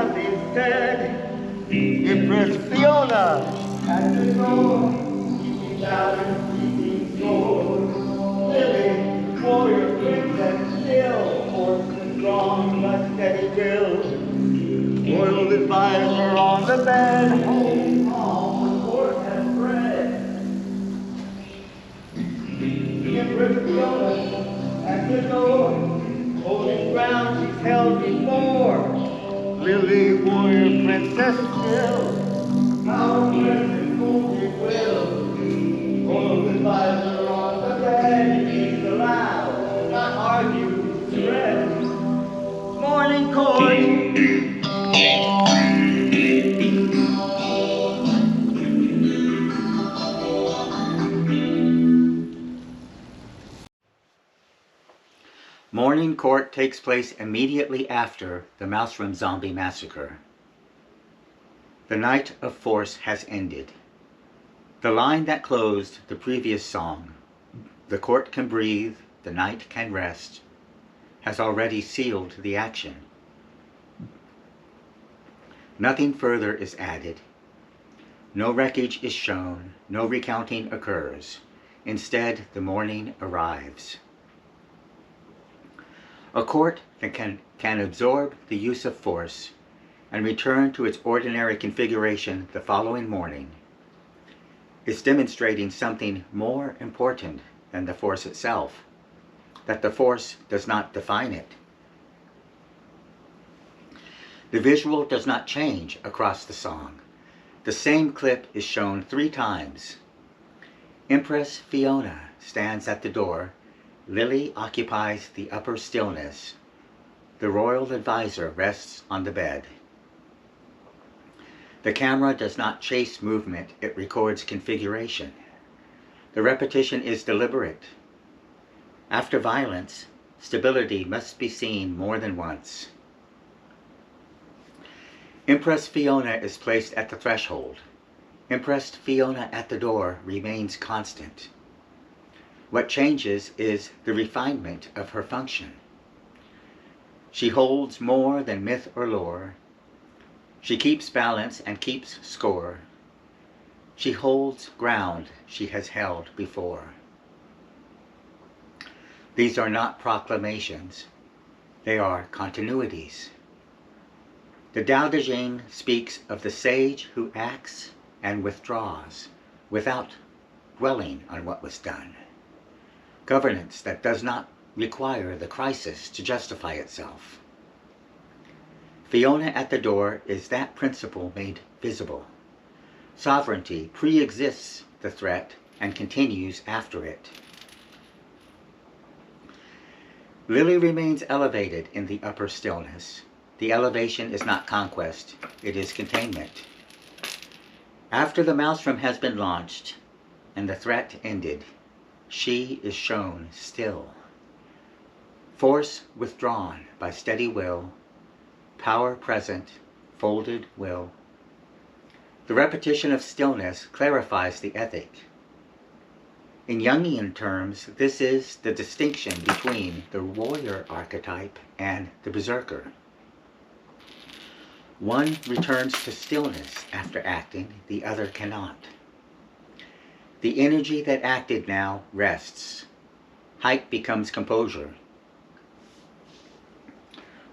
nothing said. Empress Fiona at the door, keeping down and keeping score. Lily, warrior princess still, horse and strong but steady will. Royal advisor on the bed, holding calm with horse and bread. Empress Fiona at the door, holding ground she's held before. Lily, warrior princess still, power present, moving will. Royal advisor on the bed, he's allowed, not argue, spread. Morning court. Morning court takes place immediately after the Mausram Zombie Massacre. The night of force has ended. The line that closed the previous song, "The court can breathe, the night can rest," has already sealed the action. Nothing further is added. No wreckage is shown, no recounting occurs. Instead, the morning arrives. A court that can absorb the use of force and return to its ordinary configuration the following morning is demonstrating something more important than the force itself, that the force does not define it. The visual does not change across the song. The same clip is shown 3 times. Empress Fiona stands at the door. Lily occupies the upper stillness. The royal advisor rests on the bed. The camera does not chase movement, it records configuration. The repetition is deliberate. After violence, stability must be seen more than once. Empress Fiona is placed at the threshold. Empress Fiona at the door remains constant. What changes is the refinement of her function. She holds more than myth or lore. She keeps balance and keeps score. She holds ground she has held before. These are not proclamations. They are continuities. The Tao Te Ching speaks of the sage who acts and withdraws without dwelling on what was done. Governance that does not require the crisis to justify itself. Fiona at the door is that principle made visible. Sovereignty pre-exists the threat and continues after it. Lily remains elevated in the upper stillness. The elevation is not conquest, it is containment. After the Maelstrom has been launched and the threat ended, she is shown still. Force withdrawn by steady will, power present, folded will. The repetition of stillness clarifies the ethic. In Jungian terms, this is the distinction between the warrior archetype and the berserker. One returns to stillness after acting, the other cannot. The energy that acted now rests. Height becomes composure.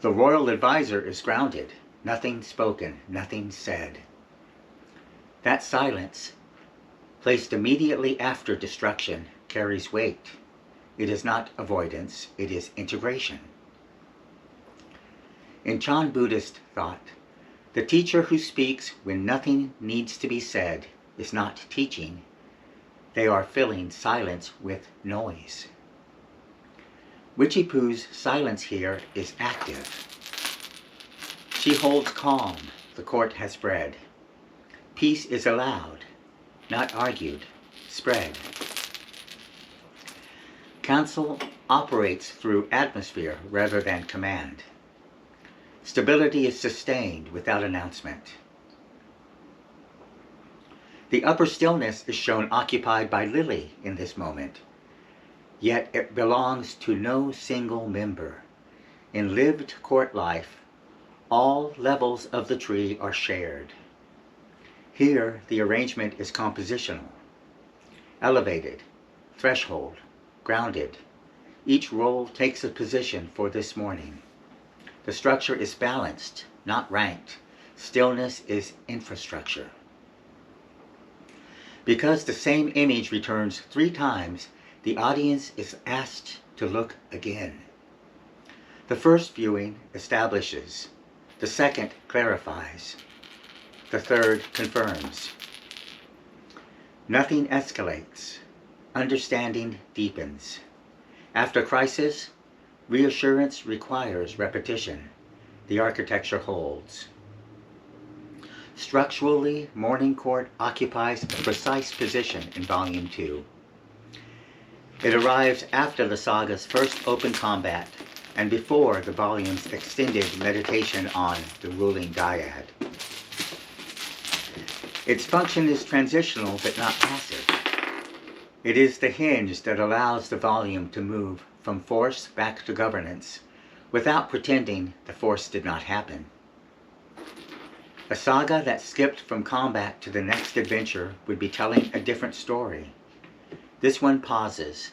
The royal advisor is grounded. Nothing spoken, nothing said. That silence, placed immediately after destruction, carries weight. It is not avoidance, it is integration. In Chan Buddhist thought, the teacher who speaks when nothing needs to be said is not teaching. They are filling silence with noise. Witchy Poo's silence here is active. She holds calm, the court has bred. Peace is allowed, not argued, spread. Council operates through atmosphere rather than command. Stability is sustained without announcement. The upper stillness is shown occupied by Lily in this moment, yet it belongs to no single member. In lived court life, All levels of the tree are shared. Here, the arrangement is compositional. Elevated, threshold, grounded. Each role takes a position for this morning. The structure is balanced, not ranked. Stillness is infrastructure. Because the same image returns 3 times, the audience is asked to look again. The first viewing establishes. The second clarifies. The third confirms. Nothing escalates. Understanding deepens. After crisis, reassurance requires repetition. The architecture holds. Structurally, Morning Court occupies a precise position in Volume 2. It arrives after the saga's first open combat and before the volume's extended meditation on the ruling dyad. Its function is transitional but not passive. It is the hinge that allows the volume to move from force back to governance without pretending the force did not happen. A saga that skipped from combat to the next adventure would be telling a different story. This one pauses,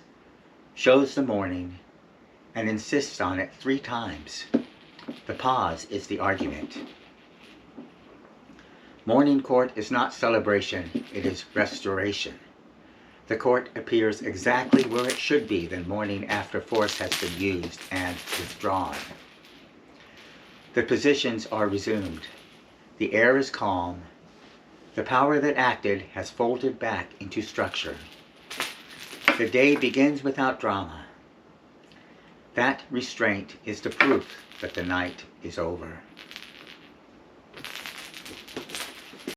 shows the morning, and insists on it 3 times. The pause is the argument. Morning Court is not celebration, it is restoration. The court appears exactly where it should be the morning after force has been used and withdrawn. The positions are resumed. The air is calm. The power that acted has folded back into structure. The day begins without drama. That restraint is the proof that the night is over.